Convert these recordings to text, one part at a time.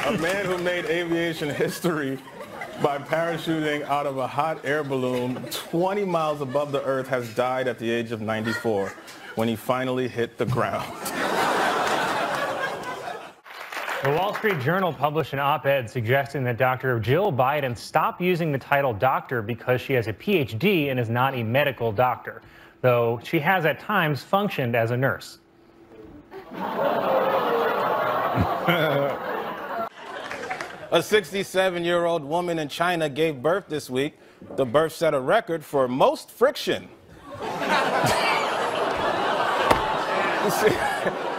A man who made aviation history by parachuting out of a hot air balloon 20 miles above the Earth has died at the age of 94 when he finally hit the ground. The Wall Street Journal published an op-ed suggesting that Dr. Jill Biden stop using the title doctor because she has a PhD and is not a medical doctor, though she has at times functioned as a nurse. A 67-year-old woman in China gave birth this week. The birth set a record for most friction.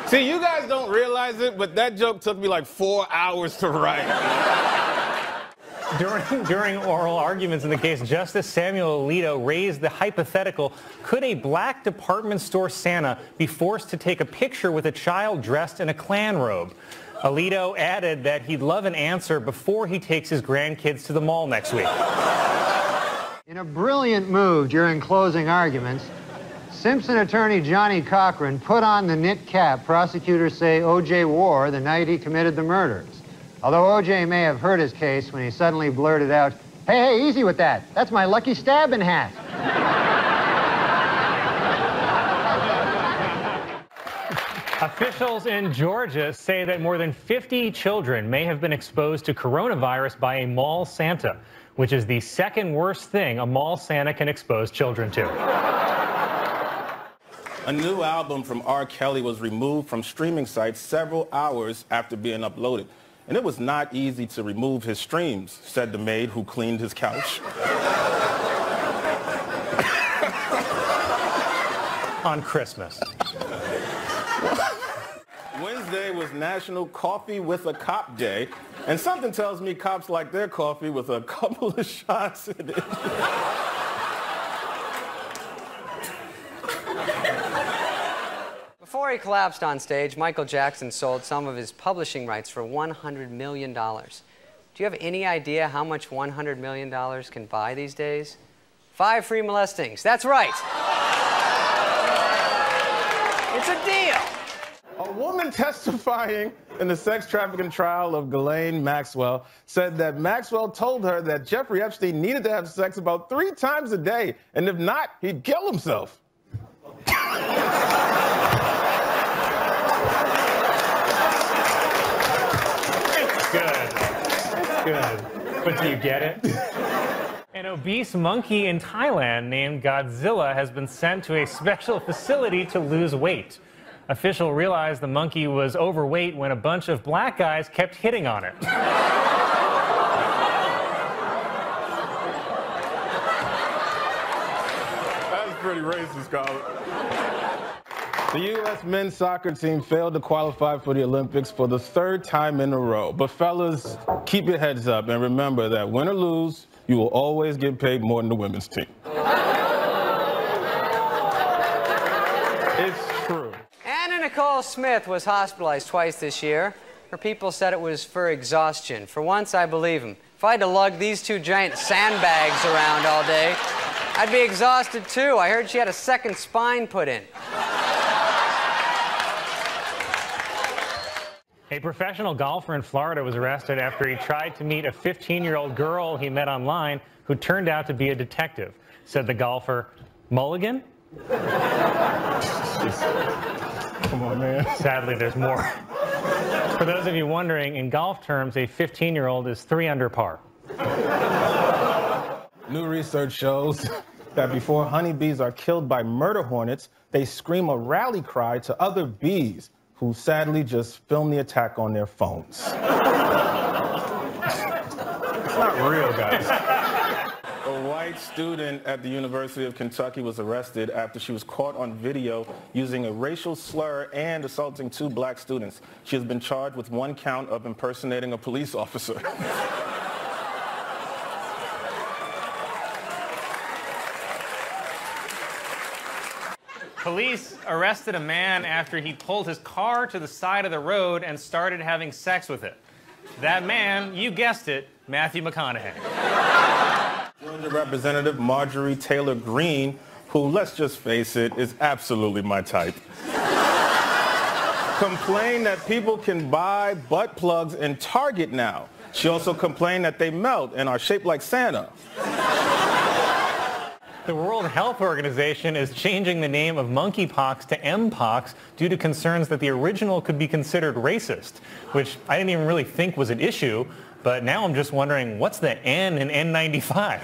See, you guys don't realize it, but that joke took me like 4 hours to write. During oral arguments in the case, Justice Samuel Alito raised the hypothetical, could a black department store Santa be forced to take a picture with a child dressed in a Klan robe? Alito added that he'd love an answer before he takes his grandkids to the mall next week. In a brilliant move during closing arguments, Simpson attorney Johnny Cochran put on the knit cap prosecutors say O.J. wore the night he committed the murders. Although O.J. may have hurt his case when he suddenly blurted out, hey, easy with that. That's my lucky stabbing hat. Officials in Georgia say that more than 50 children may have been exposed to coronavirus by a mall Santa, which is the second worst thing a mall Santa can expose children to. A new album from R. Kelly was removed from streaming sites several hours after being uploaded. And it was not easy to remove his streams, said the maid who cleaned his couch. On Christmas. Wednesday was National Coffee with a Cop Day, and something tells me cops like their coffee with a couple of shots in it. Before he collapsed on stage, Michael Jackson sold some of his publishing rights for $100 million. Do you have any idea how much $100 million can buy these days? 5 free molestings. That's right. It's a deal. A woman testifying in the sex trafficking trial of Ghislaine Maxwell said that Maxwell told her that Jeffrey Epstein needed to have sex about 3 times a day, and if not, he'd kill himself. Good. But do you get it? An obese monkey in Thailand named Godzilla has been sent to a special facility to lose weight. Officials realized the monkey was overweight when a bunch of black guys kept hitting on it. That's pretty racist, Colin. The U.S. men's soccer team failed to qualify for the Olympics for the 3rd time in a row. But fellas, keep your heads up and remember that win or lose, you will always get paid more than the women's team. It's true. Anna Nicole Smith was hospitalized twice this year. Her people said it was for exhaustion. For once, I believe them. If I had to lug these 2 giant sandbags around all day, I'd be exhausted too. I heard she had a second spine put in. A professional golfer in Florida was arrested after he tried to meet a 15-year-old girl he met online who turned out to be a detective, said the golfer. Mulligan? Come on, man. Sadly, there's more. For those of you wondering, in golf terms, a 15-year-old is 3 under par. New research shows that before honeybees are killed by murder hornets, they scream a rally cry to other bees, who sadly just film the attack on their phones. It's not real, guys. A white student at the University of Kentucky was arrested after she was caught on video using a racial slur and assaulting 2 black students. She has been charged with 1 count of impersonating a police officer. Police arrested a man after he pulled his car to the side of the road and started having sex with it. That man, you guessed it, Matthew McConaughey. Georgia Representative Marjorie Taylor Greene, who, let's just face it, is absolutely my type. complained that people can buy butt plugs in Target now. She also complained that they melt and are shaped like Santa. The World Health Organization is changing the name of monkeypox to Mpox due to concerns that the original could be considered racist, which I didn't even really think was an issue, but now I'm just wondering, what's the N in N95?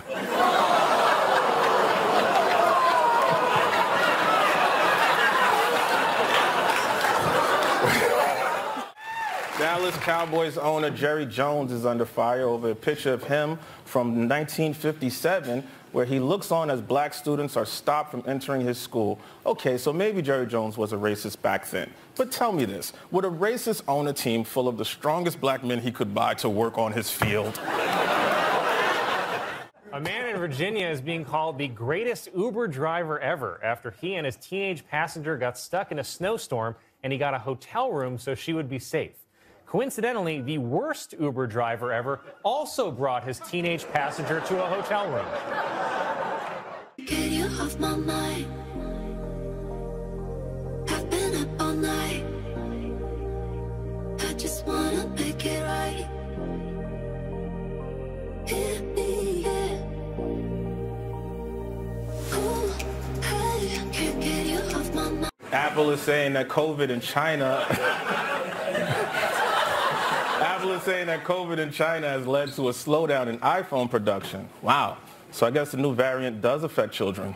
Dallas Cowboys owner Jerry Jones is under fire over a picture of him from 1957 where he looks on as black students are stopped from entering his school. Okay, so maybe Jerry Jones was a racist back then. But tell me this, would a racist own a team full of the strongest black men he could buy to work on his field? A man in Virginia is being called the greatest Uber driver ever after he and his teenage passenger got stuck in a snowstorm and he got a hotel room so she would be safe. Coincidentally, the worst Uber driver ever also brought his teenage passenger to a hotel room. Get you off my mind. I've been up all night. I just wanna make it right. Hit me, yeah. Ooh, hey, can't get you off my mind. Apple is saying that COVID in China has led to a slowdown in iPhone production. Wow. So I guess the new variant does affect children.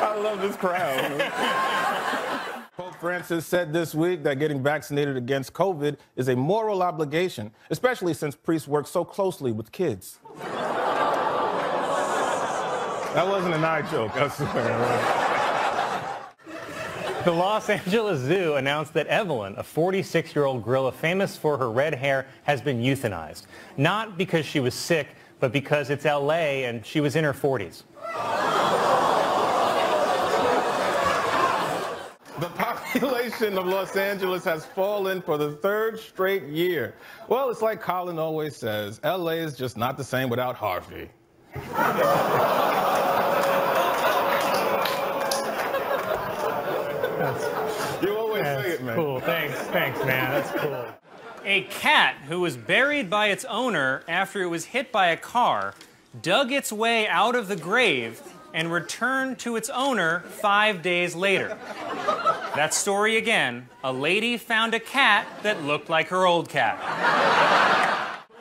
I love this crowd. Pope Francis said this week that getting vaccinated against COVID is a moral obligation, especially since priests work so closely with kids. That wasn't an eye joke, I swear. The Los Angeles Zoo announced that Evelyn, a 46-year-old gorilla famous for her red hair, has been euthanized. Not because she was sick, but because it's LA and she was in her 40s. The population of Los Angeles has fallen for the third straight year. Well, it's like Colin always says, LA is just not the same without Harvey. You always say it, man. Cool. Thanks, man. That's cool. A cat who was buried by its owner after it was hit by a car dug its way out of the grave and returned to its owner 5 days later. That story again. A lady found a cat that looked like her old cat.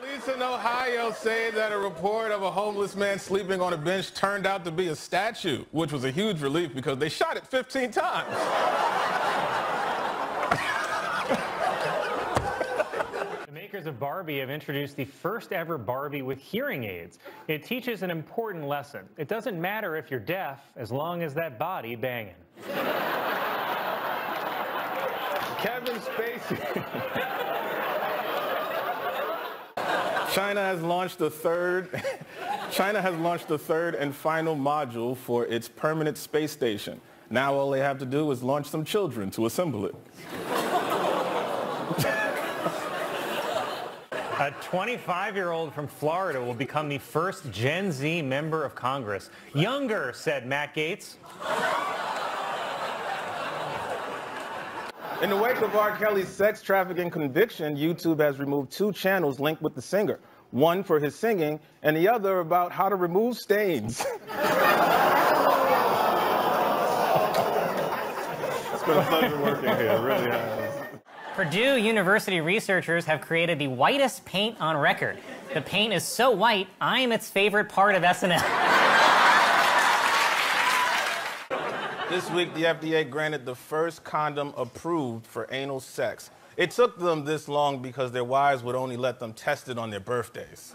Police in Ohio say that a report of a homeless man sleeping on a bench turned out to be a statue, which was a huge relief because they shot it 15 times. The makers of Barbie have introduced the first ever Barbie with hearing aids. It teaches an important lesson. It doesn't matter if you're deaf as long as that body banging. Kevin Spacey. China has launched the third and final module for its permanent space station. Now all they have to do is launch some children to assemble it. A 25-year-old from Florida will become the first Gen Z member of Congress. Younger, said Matt Gaetz. In the wake of R. Kelly's sex trafficking conviction, YouTube has removed 2 channels linked with the singer. One for his singing, and the other about how to remove stains. It's been a pleasure working here, it really has. Purdue University researchers have created the whitest paint on record. The paint is so white, I'm its favorite part of SNL. This week, the FDA granted the first condom approved for anal sex. It took them this long because their wives would only let them test it on their birthdays.